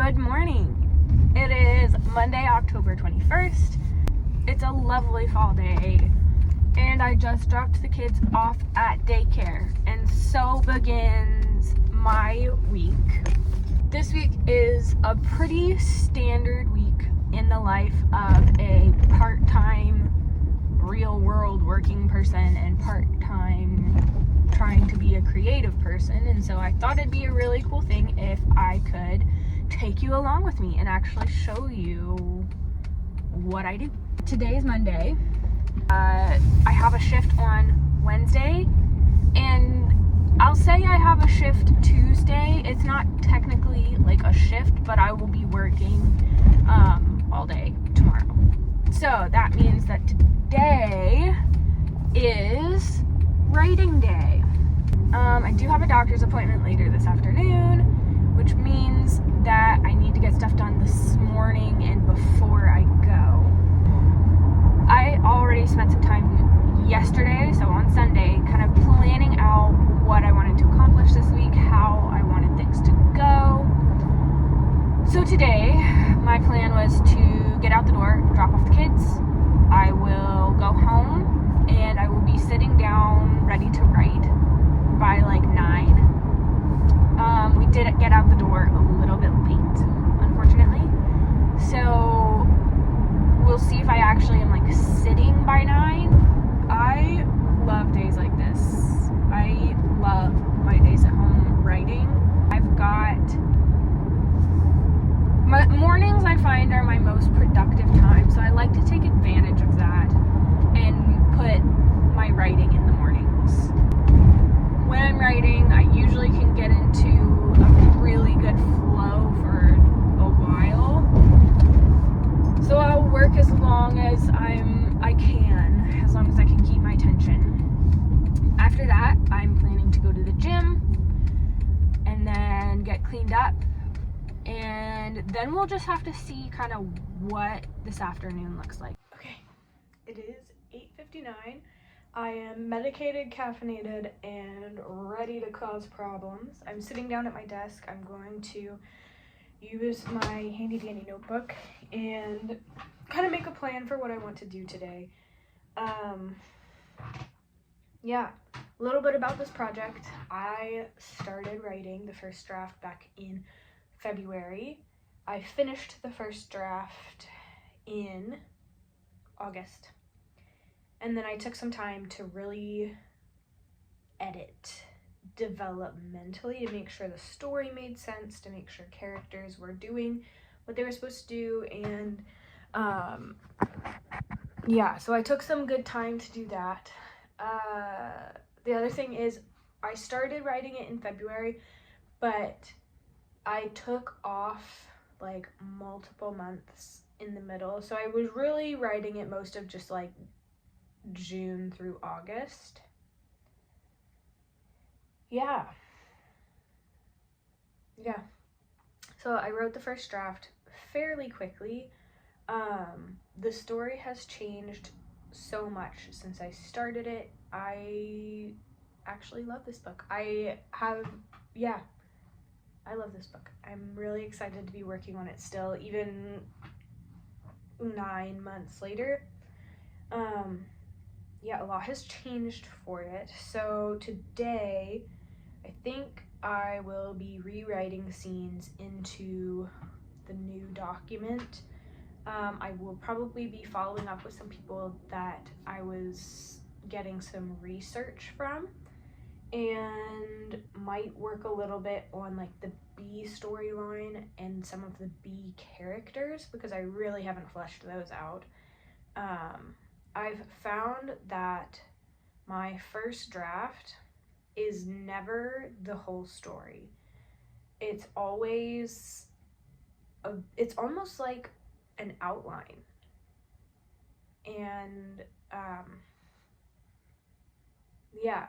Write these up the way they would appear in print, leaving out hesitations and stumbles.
Good morning. It is Monday, October 21st. It's a lovely fall day, and I just dropped the kids off at daycare, and so begins my week. This week is a pretty standard week in the life of a part-time, real-world working person and part-time trying to be a creative person, and so I thought it'd be a really cool thing if I could take you along with me and actually show you what I do. Today is Monday. I have a shift on Wednesday, and I'll say I have a shift Tuesday. It's not technically like a shift, but I will be working all day tomorrow. So that means that today is writing day. I do have a doctor's appointment later this afternoon, which means that I need to get stuff done this morning and before I go. I already spent some time yesterday, so on Sunday, kind of planning out what I wanted to accomplish this week, how I wanted things to go. So today, my plan was to get out the door, drop off the kids. I will go home, and I will be sitting down ready to write by like 9. We did get out the door a little bit late, unfortunately. So we'll see if I actually am like sitting by 9. I love days like this. I love my days at home writing. I've got my mornings, I find, are my most productive time, so I like to take advantage of that and put my writing in the mornings. When I'm writing, I usually can get into a really good flow for a while. So I'll work as long as I can, as long as I can keep my attention. After that, I'm planning to go to the gym and then get cleaned up. And then we'll just have to see kind of what this afternoon looks like. Okay, it is 8:59. I am medicated, caffeinated, and ready to cause problems. I'm sitting down at my desk. I'm going to use my handy dandy notebook and kind of make a plan for what I want to do today. Yeah, a little bit about this project. I started writing the first draft back in February. I finished the first draft in August. And then I took some time to really edit developmentally to make sure the story made sense, to make sure characters were doing what they were supposed to do. And yeah, so I took some good time to do that. The other thing is I started writing it in February, but I took off like multiple months in the middle. So I was really writing it most of just like June through August. Yeah. So I wrote the first draft fairly quickly. The story has changed so much since I started it. I actually love this book. I love this book. I'm really excited to be working on it still, even 9 months later. Yeah, a lot has changed for it. So today, I think I will be rewriting scenes into the new document. I will probably be following up with some people that I was getting some research from, and might work a little bit on like the B storyline and some of the B characters, because I really haven't fleshed those out. I've found that my first draft is never the whole story. It's always it's almost like an outline. And yeah,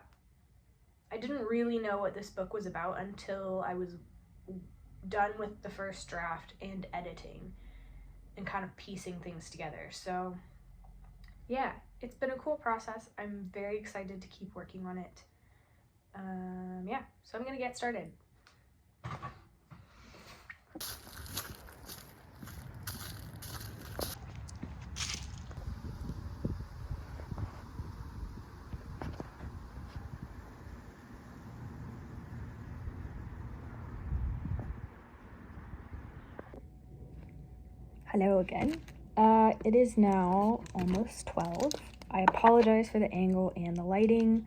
I didn't really know what this book was about until I was done with the first draft and editing and kind of piecing things together. So yeah, it's been a cool process. I'm very excited to keep working on it. So I'm gonna get started. Hello again. It is now almost 12. I apologize for the angle and the lighting.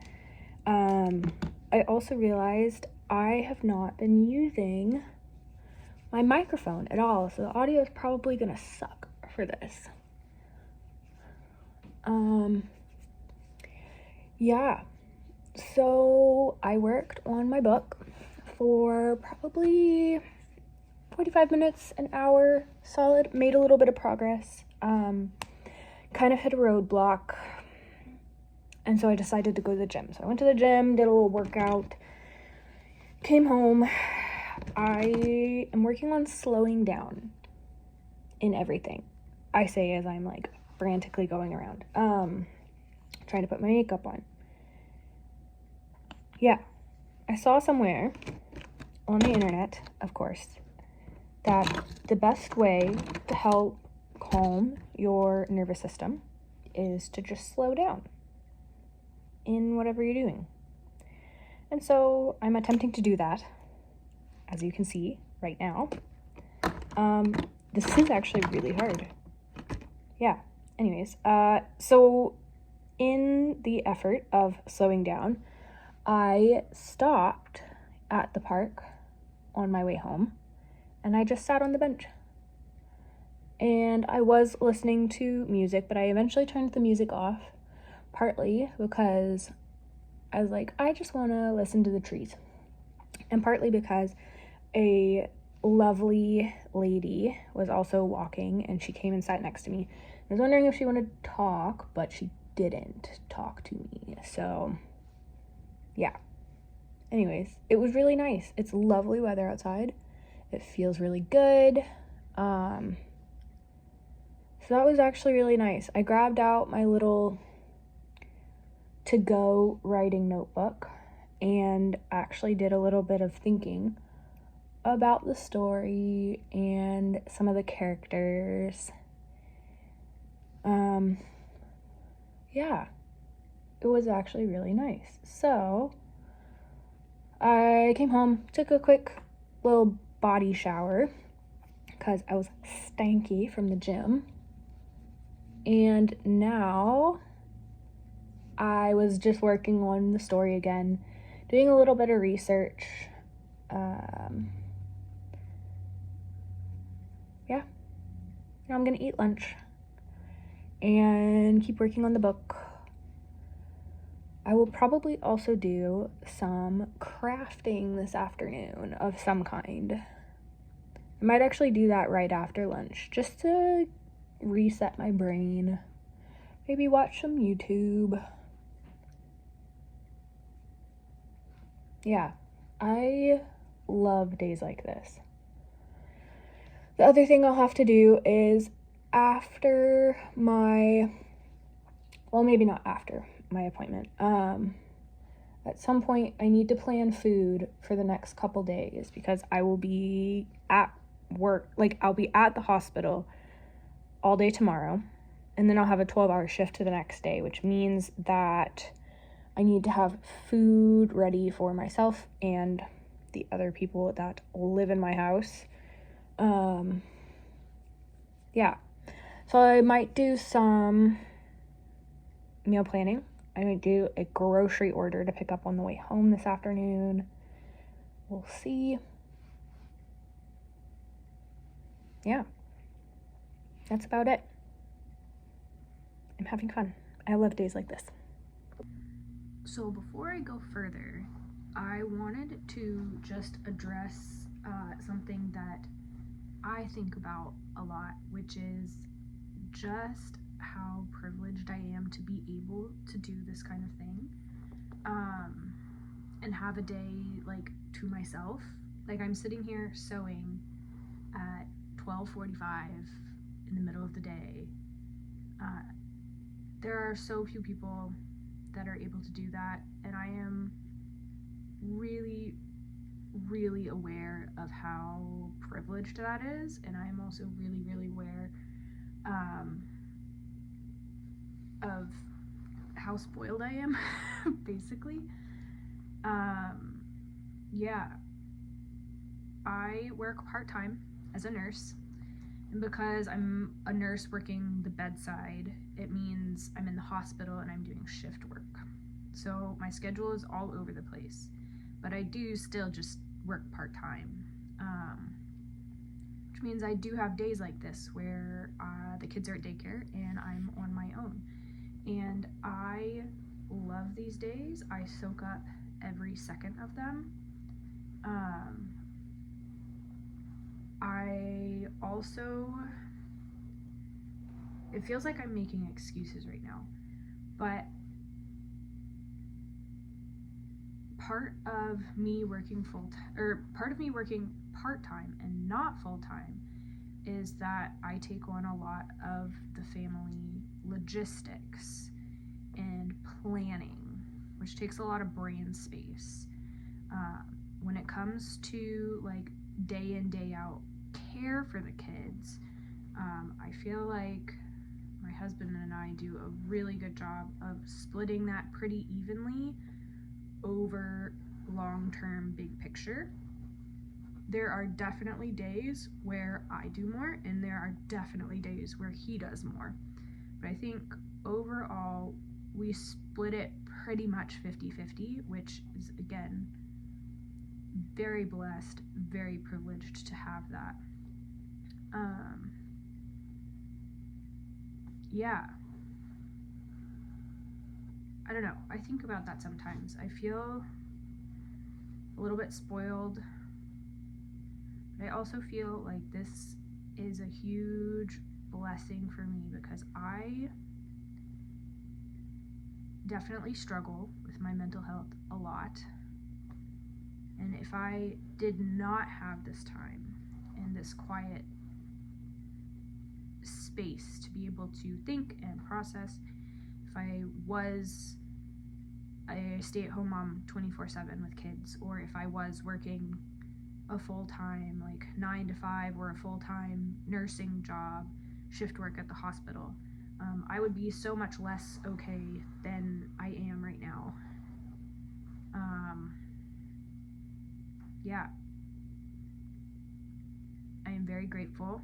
I also realized I have not been using my microphone at all, so the audio is probably gonna suck for this. Yeah, so I worked on my book for probably 45 minutes, an hour solid, made a little bit of progress, kind of hit a roadblock, and so I decided to go to the gym. So I went to the gym, did a little workout, came home. I am working on slowing down in everything I say as I'm like frantically going around, trying to put my makeup on. Yeah, I saw somewhere on the internet, of course, that the best way to help calm your nervous system is to just slow down in whatever you're doing. And so I'm attempting to do that, as you can see right now. This is actually really hard. Yeah, anyways, so in the effort of slowing down, I stopped at the park on my way home, and I just sat on the bench. And I was listening to music, but I eventually turned the music off, partly because I was like, I just want to listen to the trees, and partly because a lovely lady was also walking, and she came and sat next to me. I was wondering if she wanted to talk, but she didn't talk to me, so yeah. Anyways, it was really nice. It's lovely weather outside. It feels really good. So that was actually really nice. I grabbed out my little to-go writing notebook and actually did a little bit of thinking about the story and some of the characters. Yeah, it was actually really nice. So I came home, took a quick little body shower because I was stanky from the gym, and now I was just working on the story again, doing a little bit of research. Yeah, now I'm gonna eat lunch and keep working on the book. I will probably also do some crafting this afternoon of some kind. I might actually do that right after lunch, just to reset my brain. Maybe watch some YouTube. Yeah, I love days like this. The other thing I'll have to do is after my, well, maybe not after my appointment, at some point I need to plan food for the next couple days because I will be at work, like I'll be at the hospital all day tomorrow, and then I'll have a 12-hour shift to the next day, which means that I need to have food ready for myself and the other people that live in my house. Yeah, so I might do some meal planning. I might do a grocery order to pick up on the way home this afternoon. We'll see. Yeah, that's about it. I'm having fun. I love days like this. So before I go further, I wanted to just address something that I think about a lot, which is just how privileged I am to be able to do this kind of thing, and have a day like to myself. Like I'm sitting here sewing at 12:45 in the middle of the day. There are so few people that are able to do that, and I am really, really aware of how privileged that is, and I am also really, really aware of how spoiled I am, basically. Yeah, I work part-time as a nurse, And because I'm a nurse working the bedside, it means I'm in the hospital and I'm doing shift work. So my schedule is all over the place, but I do still just work part-time, which means I do have days like this where the kids are at daycare and I'm on my own. And I love these days. I soak up every second of them. I also, it feels like I'm making excuses right now, but part of me working part-time and not full-time is that I take on a lot of the family logistics and planning, which takes a lot of brain space. When it comes to like day in, day out care for the kids, I feel like my husband and I do a really good job of splitting that pretty evenly over long-term big picture. There are definitely days where I do more, and there are definitely days where he does more. But I think overall we split it pretty much 50-50, which is, again, very blessed, very privileged to have that. Yeah. I don't know. I think about that sometimes. I feel a little bit spoiled, but I also feel like this is a huge blessing for me because I definitely struggle with my mental health a lot. And if I did not have this time and this quiet space to be able to think and process, if I was a stay-at-home mom 24/7 with kids, or if I was working a full-time like 9 to 5 or a full-time nursing job, shift work at the hospital, I would be so much less okay than I am right now. Yeah, I am very grateful.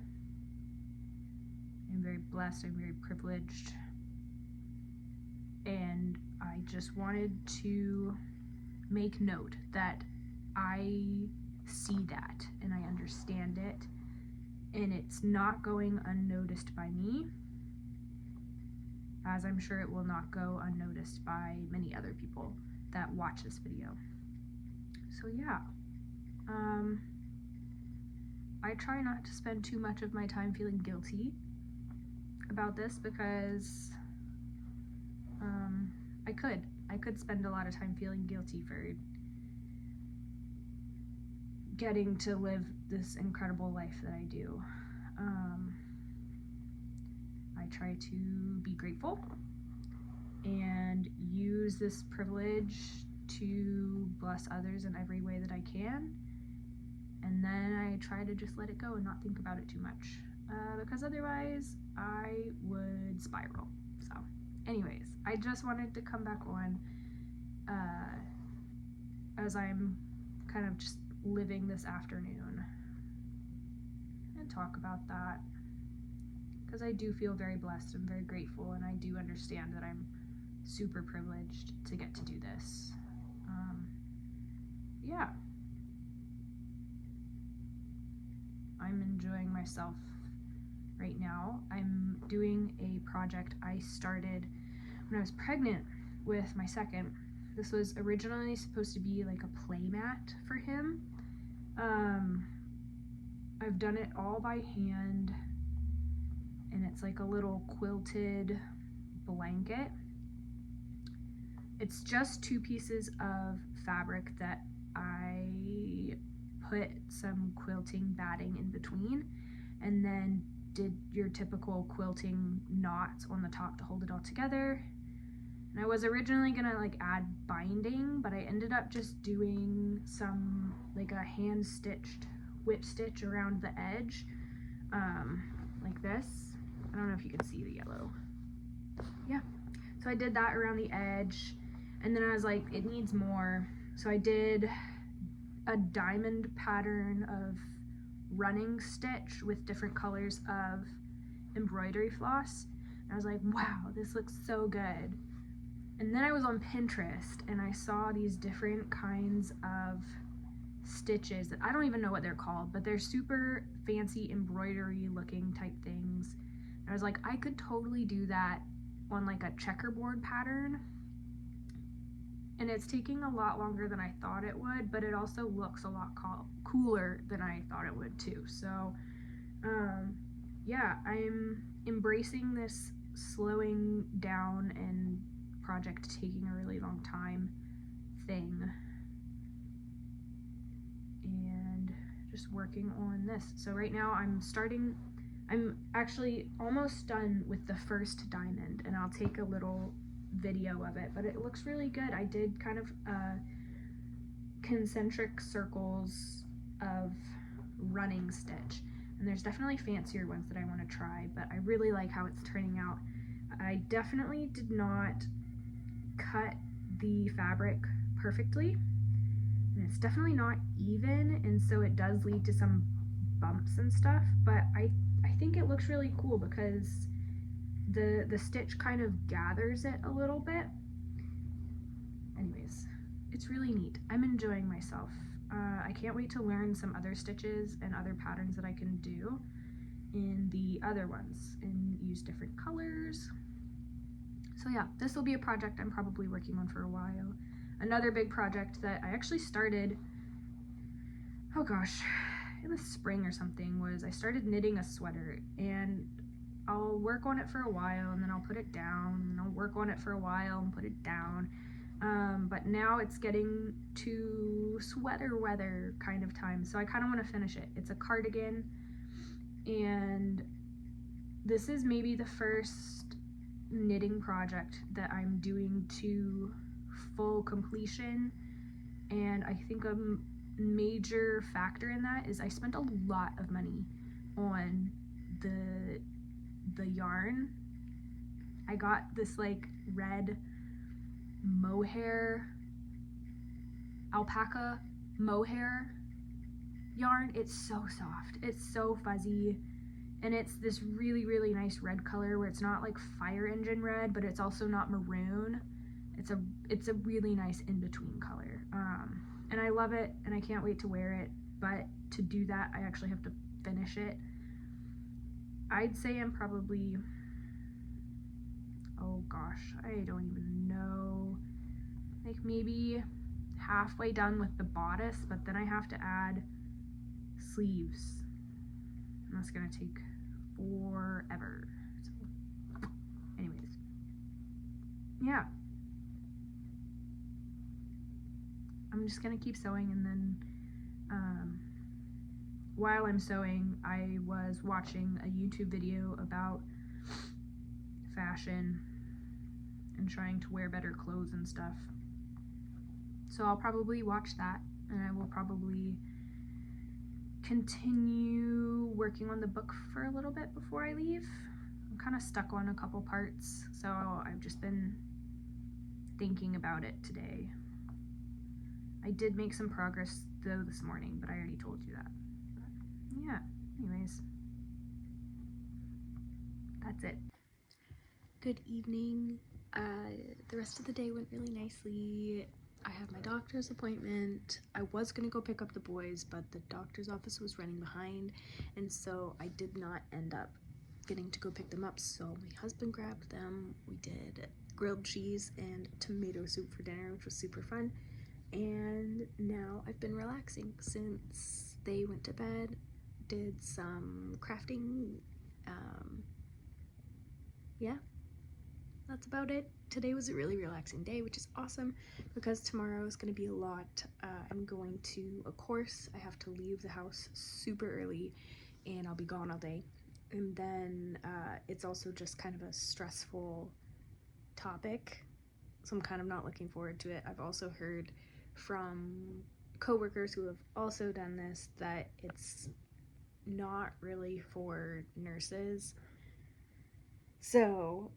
I'm very blessed. I'm very privileged. And I just wanted to make note that I see that and I understand it, and it's not going unnoticed by me, as I'm sure it will not go unnoticed by many other people that watch this video. So yeah, I try not to spend too much of my time feeling guilty about this because I could spend a lot of time feeling guilty for getting to live this incredible life that I do. I try to be grateful and use this privilege to bless others in every way that I can, and then I try to just let it go and not think about it too much, because otherwise I would spiral. So anyways, I just wanted to come back on as I'm kind of just living this afternoon and talk about that, because I do feel very blessed and very grateful, and I do understand that I'm super privileged to get to do this. Yeah, I'm enjoying myself right now. I'm doing a project I started when I was pregnant with my second. This was originally supposed to be like a play mat for him. I've done it all by hand, and it's like a little quilted blanket. It's just 2 pieces of fabric that I put some quilting batting in between, and then did your typical quilting knots on the top to hold it all together. And I was originally gonna like add binding, but I ended up just doing some like a hand stitched whip stitch around the edge, like this. I don't know if you can see the yellow. Yeah, so I did that around the edge, and then I was like, it needs more, so I did a diamond pattern of running stitch with different colors of embroidery floss. And I was like, wow, this looks so good. And then I was on Pinterest and I saw these different kinds of stitches that I don't even know what they're called, but they're super fancy embroidery looking type things. And I was like, I could totally do that on like a checkerboard pattern. And it's taking a lot longer than I thought it would, but it also looks a lot cooler than I thought it would too. So yeah, I'm embracing this slowing down and project taking a really long time thing, and just working on this. So right now I'm actually almost done with the first diamond, and I'll take a little video of it, but it looks really good. I did kind of concentric circles of running stitch, and there's definitely fancier ones that I want to try, but I really like how it's turning out. I definitely did not cut the fabric perfectly, and it's definitely not even, and so it does lead to some bumps and stuff, but I think it looks really cool because the stitch kind of gathers it a little bit. Anyways, it's really neat. I'm enjoying myself. I can't wait to learn some other stitches and other patterns that I can do in the other ones and use different colors. So yeah, this will be a project I'm probably working on for a while. Another big project that I actually started, oh gosh, in the spring or something, was I started knitting a sweater, and I'll work on it for a while and then I'll put it down, and I'll work on it for a while and put it down. But now it's getting to sweater weather kind of time, so I kind of want to finish it. It's a cardigan, and this is maybe the first knitting project that I'm doing to full completion, and I think a major factor in that is I spent a lot of money on the yarn. I got this like red mohair, alpaca mohair yarn. It's so soft, it's so fuzzy, and it's this really, really nice red color where it's not like fire engine red, but it's also not maroon. It's a really nice in-between color, and I love it, and I can't wait to wear it. But to do that, I actually have to finish it. I'd say I'm probably, oh gosh, I don't even know, like maybe halfway done with the bodice, but then I have to add sleeves, and that's gonna take forever. So, anyways, yeah, I'm just gonna keep sewing, and then while I'm sewing, I was watching a YouTube video about fashion and trying to wear better clothes and stuff. So I'll probably watch that, and I will probably continue working on the book for a little bit before I leave. I'm kind of stuck on a couple parts, so I've just been thinking about it today. I did make some progress though this morning, but I already told you that. But yeah, anyways, that's it. Good evening. The rest of the day went really nicely. I have my doctor's appointment. I was gonna go pick up the boys, but the doctor's office was running behind, and so I did not end up getting to go pick them up, so my husband grabbed them. We did grilled cheese and tomato soup for dinner, which was super fun, and now I've been relaxing since they went to bed, did some crafting, yeah, that's about it. Today was a really relaxing day, which is awesome because tomorrow is going to be a lot. I'm going to a course. I have to leave the house super early and I'll be gone all day. And then it's also just kind of a stressful topic, so I'm kind of not looking forward to it. I've also heard from coworkers who have also done this that it's not really for nurses. So,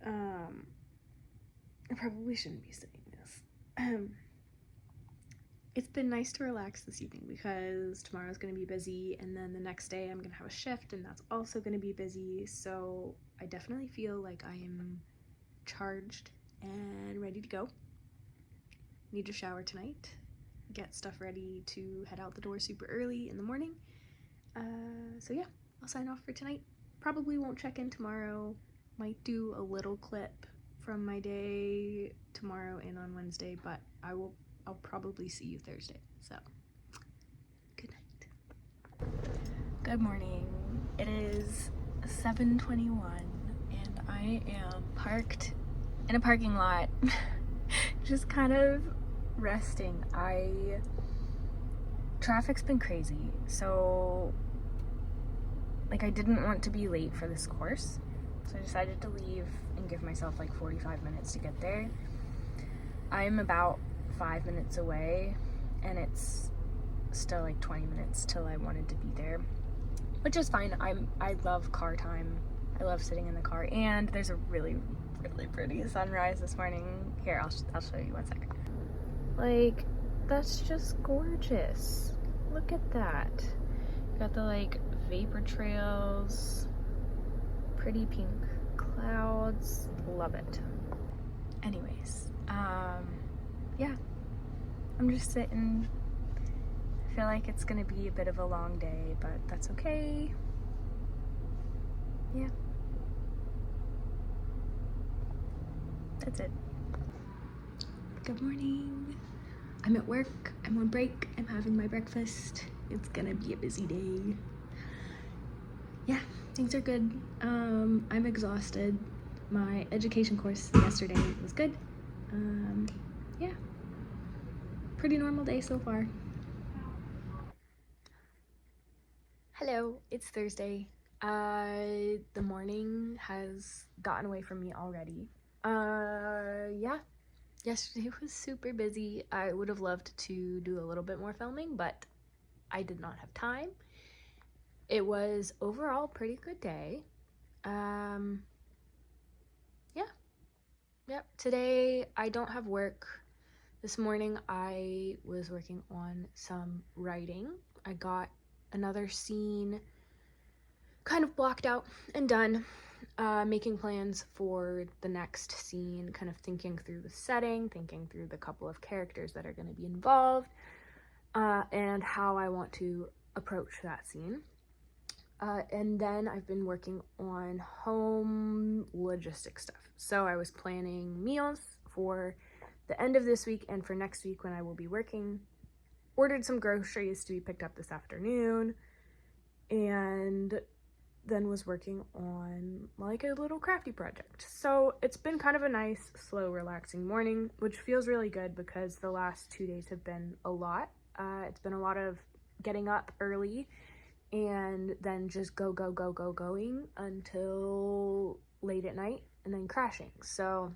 I probably shouldn't be saying this. it's been nice to relax this evening because tomorrow's going to be busy, and then the next day I'm going to have a shift and that's also going to be busy. So I definitely feel like I am charged and ready to go. Need to shower tonight, get stuff ready to head out the door super early in the morning. So yeah, I'll sign off for tonight. Probably won't check in tomorrow. Might do a little clip from my day tomorrow and on Wednesday, but I'll probably see you Thursday. So good night. Good morning. It is 7:21 and I am parked in a parking lot just kind of resting. Traffic's been crazy, so like I didn't want to be late for this course, so I decided to leave and give myself like 45 minutes to get there. I'm about 5 minutes away and it's still like 20 minutes till I wanted to be there, which is fine. I love car time. I love sitting in the car, and there's a really pretty sunrise this morning. Here, I'll show you 1 second. Like, that's just gorgeous. Look at that. Got the like vapor trails, pretty pink clouds, love it. Anyways, yeah, I'm just sitting. I feel like it's gonna be a bit of a long day, but that's okay. Yeah, that's it. Good morning. I'm at work, I'm on break, I'm having my breakfast. It's gonna be a busy day. Yeah, things are good. I'm exhausted. My education course yesterday was good. Yeah, pretty normal day so far. Hello, it's Thursday. The morning has gotten away from me already. Yeah. Yesterday was super busy. I would have loved to do a little bit more filming, but I did not have time. It was overall a pretty good day. Yeah. Yep. Today I don't have work. This morning I was working on some writing. I got another scene kind of blocked out and done. Making plans for the next scene, kind of thinking through the setting, thinking through the couple of characters that are going to be involved, and how I want to approach that scene. And then I've been working on home logistic stuff. So I was planning meals for the end of this week and for next week when I will be working. Ordered some groceries to be picked up this afternoon, and then was working on like a little crafty project. So it's been kind of a nice, slow, relaxing morning, which feels really good because the last 2 days have been a lot. It's been a lot of getting up early and then just going until late at night and then crashing. So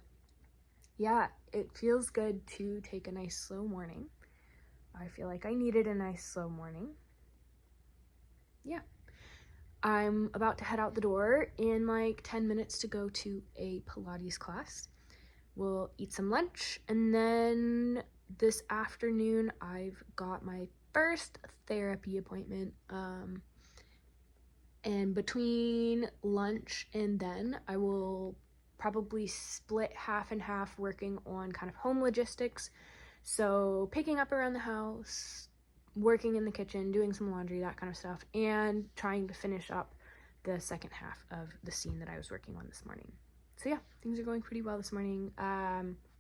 yeah, it feels good to take a nice slow morning. I feel like I needed a nice slow morning. Yeah. I'm about to head out the door in like 10 minutes to go to a Pilates class. We'll eat some lunch, and then this afternoon I've got my first therapy appointment. And between lunch and then I will probably split half and half working on kind of home logistics. So picking up around the house, working in the kitchen, doing some laundry, that kind of stuff, and trying to finish up the second half of the scene that I was working on this morning. So yeah, things are going pretty well this morning.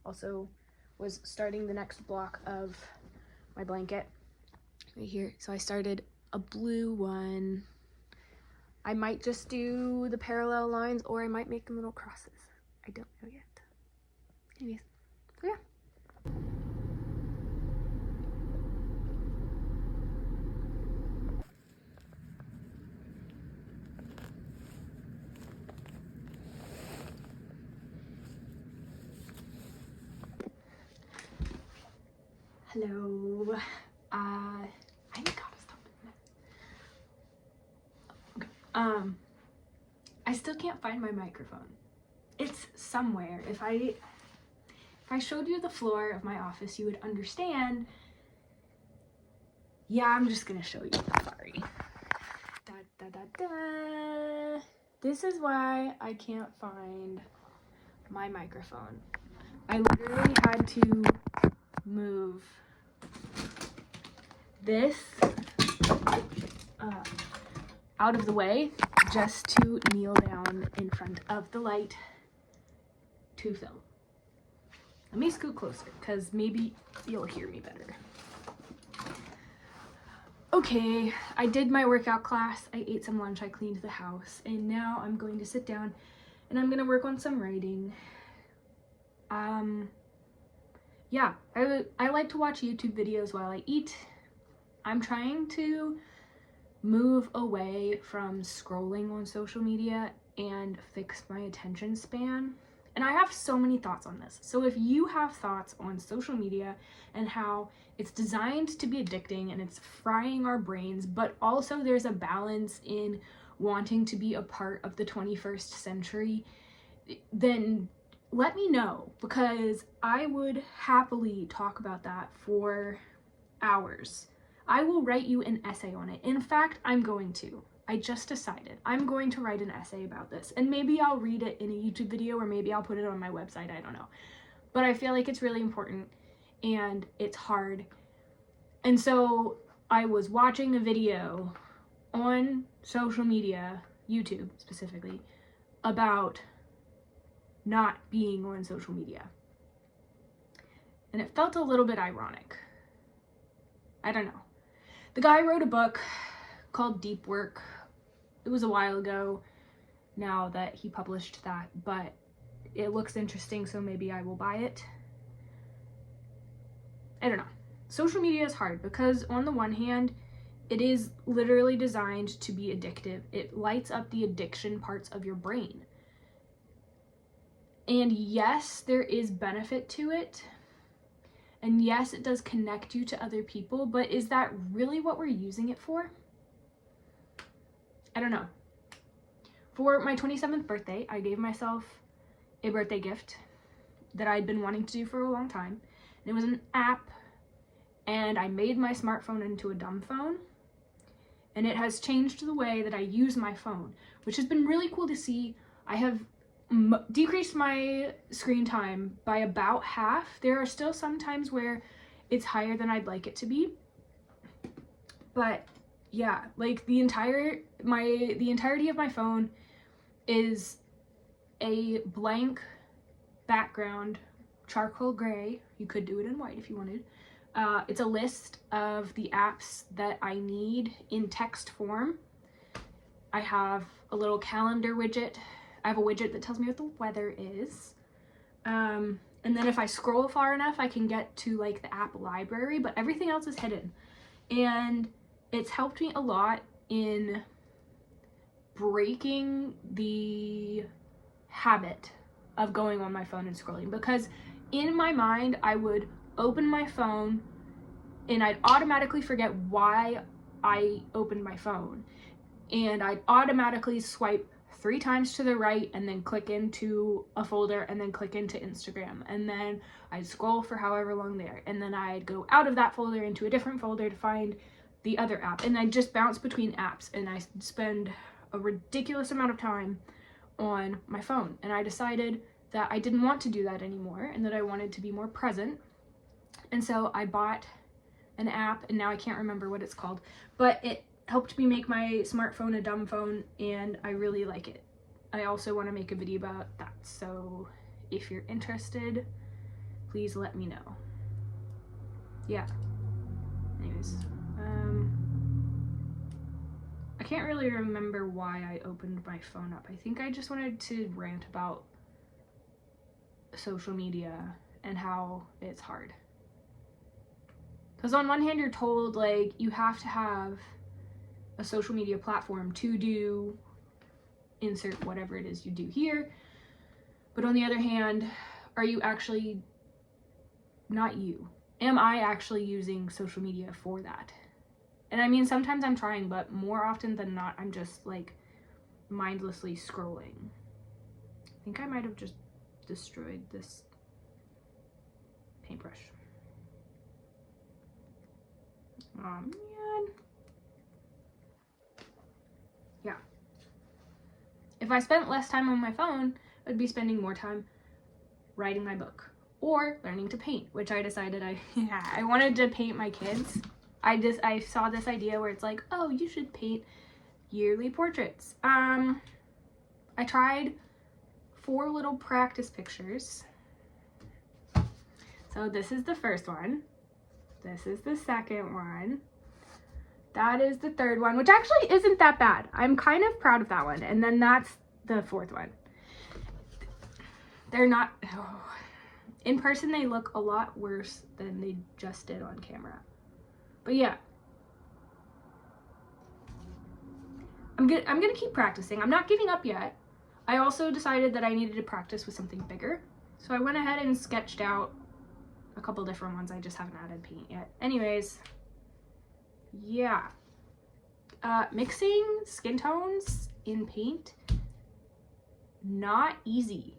Also was starting the next block of my blanket right here. So I started a blue one. I might just do the parallel lines, or I might make them little crosses. I don't know yet. Anyways, so yeah. Hello. I gotta stop doing that. Okay. I still can't find my microphone. It's somewhere. If I showed you the floor of my office, you would understand Yeah, I'm just gonna show you. Sorry. Da, da, da, da. This is why I can't find my microphone. I literally had to move this out of the way just to kneel down in front of the light to film. Let me scoot closer because maybe you'll hear me better. Okay, I did my workout class, I ate some lunch, I cleaned the house, and now I'm going to sit down and I'm gonna work on some writing. Yeah, I like to watch YouTube videos while I eat. I'm trying to move away from scrolling on social media and fix my attention span. And I have so many thoughts on this. So if you have thoughts on social media and how it's designed to be addicting and it's frying our brains, but also there's a balance in wanting to be a part of the 21st century, then let me know, because I would happily talk about that for hours. I will write you an essay on it. In fact, I'm going to. I just decided I'm going to write an essay about this, and maybe I'll read it in a YouTube video, or maybe I'll put it on my website, I don't know. But I feel like it's really important and it's hard. And so I was watching a video on social media, YouTube specifically, about not being on social media. And it felt a little bit ironic. I don't know. The guy wrote a book called Deep Work. It was a while ago now that he published that, but it looks interesting, so maybe I will buy it. I don't know. Social media is hard because on the one hand, it is literally designed to be addictive. It lights up the addiction parts of your brain. And yes, there is benefit to it. And yes, it does connect you to other people, but is that really what we're using it for? I don't know. For my 27th birthday, I gave myself a birthday gift that I'd been wanting to do for a long time. And it was an app, and I made my smartphone into a dumb phone. And it has changed the way that I use my phone, which has been really cool to see. I have decreased my screen time by about half. There are still some times where it's higher than I'd like it to be, but yeah, like the entirety of my phone is a blank background, charcoal gray. You could do it in white if you wanted. It's a list of the apps that I need in text form. I have a little calendar widget. I have a widget that tells me what the weather is. And then if I scroll far enough, I can get to like the app library, but everything else is hidden. And it's helped me a lot in breaking the habit of going on my phone and scrolling, because in my mind, I would open my phone and I'd automatically forget why I opened my phone. And I'd automatically swipe 3 times to the right and then click into a folder and then click into Instagram. And then I'd scroll for however long there. And then I'd go out of that folder into a different folder to find the other app. And I'd just bounce between apps, and I spend a ridiculous amount of time on my phone. And I decided that I didn't want to do that anymore and that I wanted to be more present. And so I bought an app, and now I can't remember what it's called, but it helped me make my smartphone a dumb phone, and I really like it. I also want to make a video about that, so if you're interested, please let me know. Yeah. Anyways, I can't really remember why I opened my phone up. I think I just wanted to rant about social media and how it's hard. Because on one hand, you're told, like, you have to have a social media platform to do insert whatever it is you do here. But on the other hand, are you actually, not you, am I actually using social media for that? And I mean, sometimes I'm trying, but more often than not, I'm just like mindlessly scrolling. I think I might have just destroyed this paintbrush. Yeah. on. Yeah. If I spent less time on my phone, I'd be spending more time writing my book or learning to paint, which I decided I wanted to paint my kids. I saw this idea where it's like, oh, you should paint yearly portraits. I tried 4 little practice pictures. So this is the first one. This is the second one. That is the third one, which actually isn't that bad. I'm kind of proud of that one. And then that's the fourth one. They're not, in person they look a lot worse than they just did on camera. But yeah. I'm gonna keep practicing. I'm not giving up yet. I also decided that I needed to practice with something bigger. So I went ahead and sketched out a couple different ones. I just haven't added paint yet. Anyways, yeah. Mixing skin tones in paint, not easy.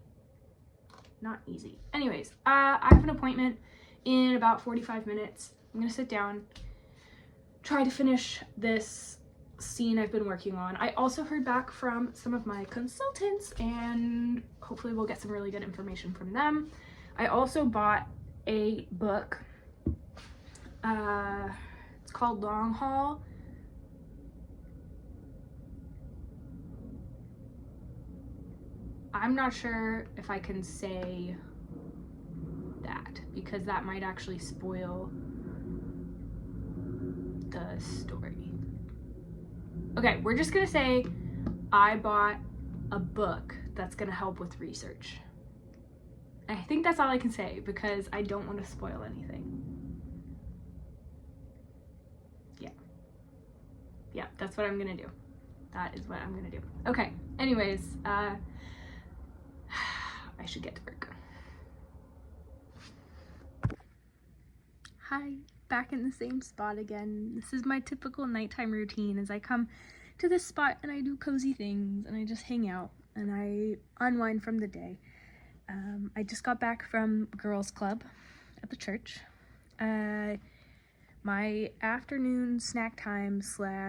Not easy. Anyways, I have an appointment in about 45 minutes. I'm gonna sit down, try to finish this scene I've been working on. I also heard back from some of my consultants and hopefully we'll get some really good information from them. I also bought a book. It's called Long Haul. I'm not sure if I can say that because that might actually spoil the story. Okay, we're just gonna say I bought a book that's gonna help with research. I think that's all I can say because I don't want to spoil anything. Yeah, that's what I'm gonna do. That is what I'm gonna do. Okay, anyways, I should get to work. Hi, back in the same spot again. This is my typical nighttime routine as I come to this spot and I do cozy things and I just hang out and I unwind from the day. I just got back from girls club at the church. My afternoon snack time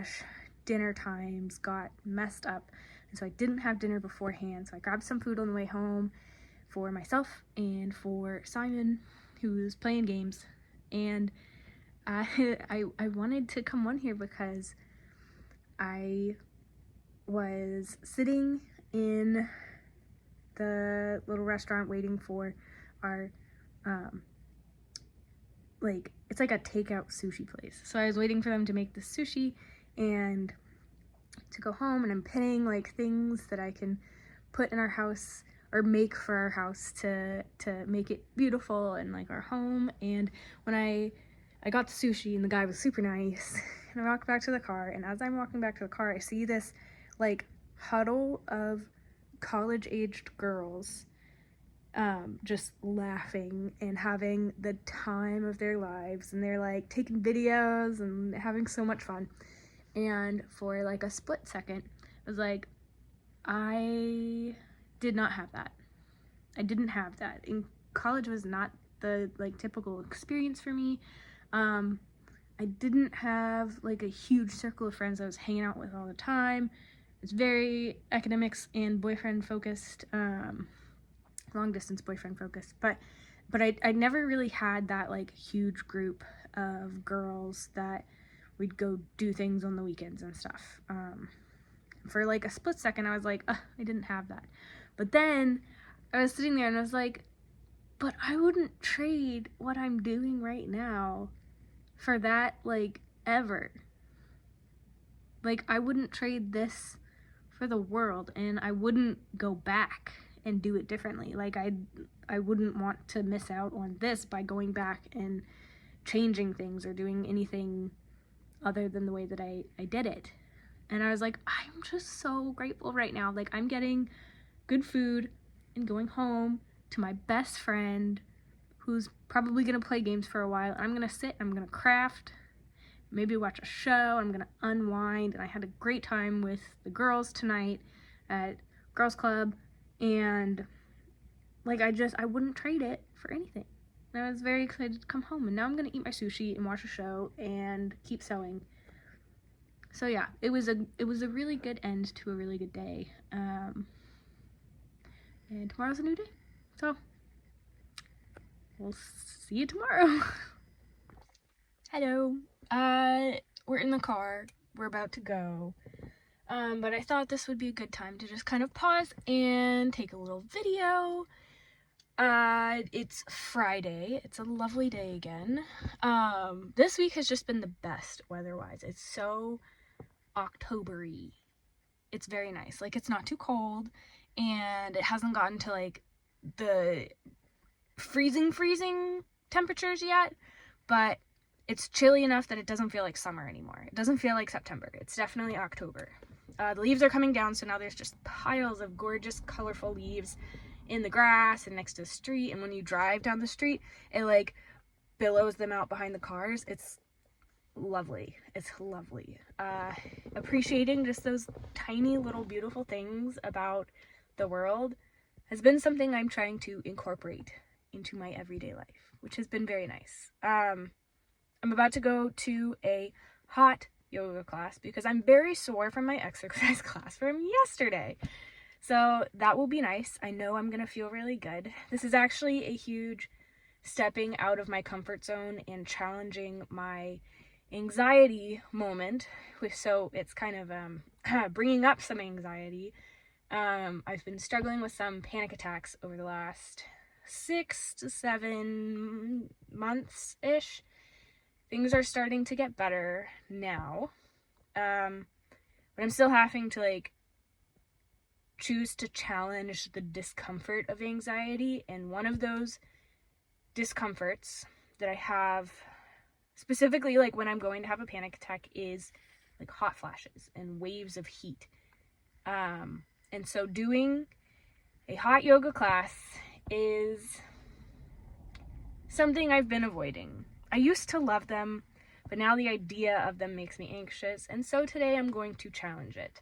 / dinner times got messed up and so I didn't have dinner beforehand, so I grabbed some food on the way home for myself and for Simon, who's playing games. And I wanted to come on here because I was sitting in the little restaurant waiting for our it's like a takeout sushi place. So I was waiting for them to make the sushi and to go home, and I'm pinning like things that I can put in our house or make for our house to make it beautiful and like our home. And when I got the sushi and the guy was super nice and I walked back to the car, and as I'm walking back to the car I see this like huddle of college-aged girls just laughing and having the time of their lives, and they're like taking videos and having so much fun. And for like a split second I was like, I did not have that. I didn't have that. In college was not the like typical experience for me. I didn't have like a huge circle of friends I was hanging out with all the time. It's very academics and boyfriend focused, long distance boyfriend focused, but I never really had that like huge group of girls that we'd go do things on the weekends and stuff. For like a split second I was like, I didn't have that. But then I was sitting there and I was like, but I wouldn't trade what I'm doing right now for that, like, ever. Like, I wouldn't trade this for the world, and I wouldn't go back and do it differently. Like, I wouldn't want to miss out on this by going back and changing things or doing anything other than the way that I did it. And I was like, I'm just so grateful right now. Like, I'm getting good food and going home to my best friend who's probably gonna play games for a while. I'm gonna sit, I'm gonna craft, maybe watch a show, I'm gonna unwind. And I had a great time with the girls tonight at girls club, and like I wouldn't trade it for anything. And I was very excited to come home, and now I'm gonna eat my sushi and watch a show and keep sewing. So yeah, it was a really good end to a really good day. And tomorrow's a new day. So we'll see you tomorrow. Hello. We're in the car. We're about to go. But I thought this would be a good time to just kind of pause and take a little video. It's Friday. It's a lovely day again. This week has just been the best weather-wise. It's so October-y. It's very nice. Like, it's not too cold, and it hasn't gotten to, like, the freezing temperatures yet, but it's chilly enough that it doesn't feel like summer anymore. It doesn't feel like September. It's definitely October. The leaves are coming down, so now there's just piles of gorgeous, colorful leaves in the grass and next to the street, and when you drive down the street, it, like, billows them out behind the cars. It's lovely. It's lovely. Appreciating just those tiny little beautiful things about the world has been something I'm trying to incorporate into my everyday life, which has been very nice. I'm about to go to a hot yoga class because I'm very sore from my exercise class from yesterday. So that will be nice. I know I'm going to feel really good. This is actually a huge stepping out of my comfort zone and challenging my anxiety moment. So it's kind of bringing up some anxiety. I've been struggling with some panic attacks over the last 6 to 7 months-ish. Things are starting to get better now. But I'm still having to, like, choose to challenge the discomfort of anxiety, and one of those discomforts that I have specifically, like, when I'm going to have a panic attack is, like, hot flashes and waves of heat. And so doing a hot yoga class is something I've been avoiding. I used to love them, but now the idea of them makes me anxious, and so today I'm going to challenge it.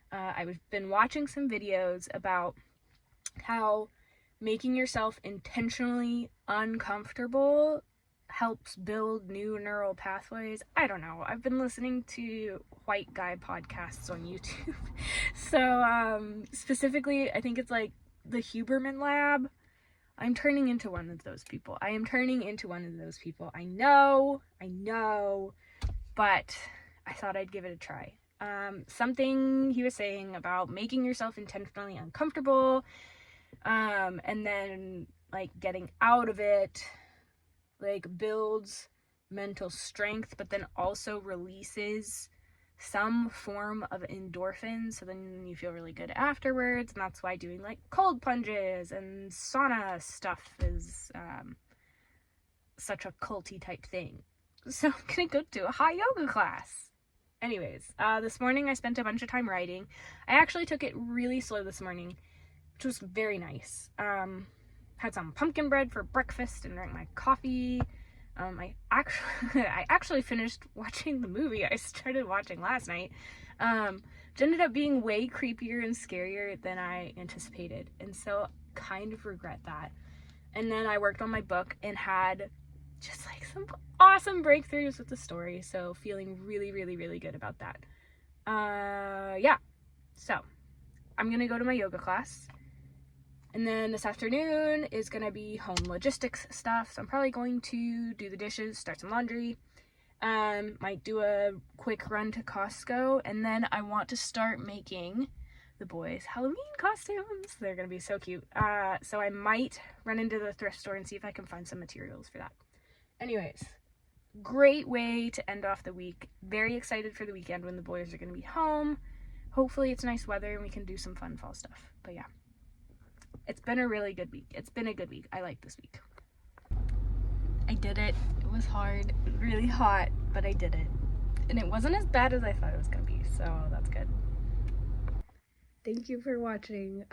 I've been watching some videos about how making yourself intentionally uncomfortable helps build new neural pathways. I don't know. I've been listening to white guy podcasts on YouTube. So, specifically, I think it's like the Huberman Lab. I'm turning into one of those people. I know, but I thought I'd give it a try. Something he was saying about making yourself intentionally uncomfortable, and then, like, getting out of it, like, builds mental strength, but then also releases some form of endorphins, so then you feel really good afterwards, and that's why doing, like, cold plunges and sauna stuff is such a culty type thing. So I'm gonna go to a hot yoga class. Anyways, this morning I spent a bunch of time writing. I actually took it really slow this morning, which was very nice. Had some pumpkin bread for breakfast and drank my coffee. I actually finished watching the movie I started watching last night, which ended up being way creepier and scarier than I anticipated, and so kind of regret that. And then I worked on my book and had just, like, some awesome breakthroughs with the story, so feeling really, really, really good about that. Yeah, so I'm gonna go to my yoga class. And then this afternoon is going to be home logistics stuff. So I'm probably going to do the dishes, start some laundry. Might do a quick run to Costco. And then I want to start making the boys' Halloween costumes. They're going to be so cute. So I might run into the thrift store and see if I can find some materials for that. Anyways, great way to end off the week. Very excited for the weekend when the boys are going to be home. Hopefully it's nice weather and we can do some fun fall stuff. But yeah. It's been a really good week. It's been a good week. I like this week. I did it. It was hard, really hot, but I did it. And it wasn't as bad as I thought it was going to be, so that's good. Thank you for watching.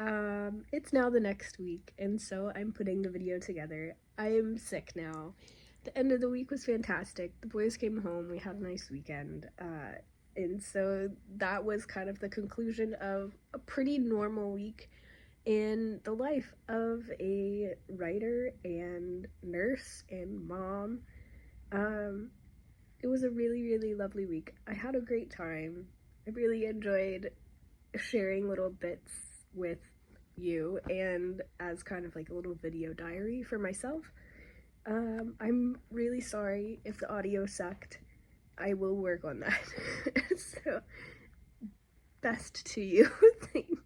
It's now the next week, and so I'm putting the video together. I am sick now. The end of the week was fantastic. The boys came home. We had a nice weekend. And so that was kind of the conclusion of a pretty normal week in the life of a writer and nurse and mom. it was a really, really lovely week. I had a great time. I really enjoyed sharing little bits with you and as kind of like a little video diary for myself. I'm really sorry if the audio sucked. I will work on that. So, best to you. Thanks.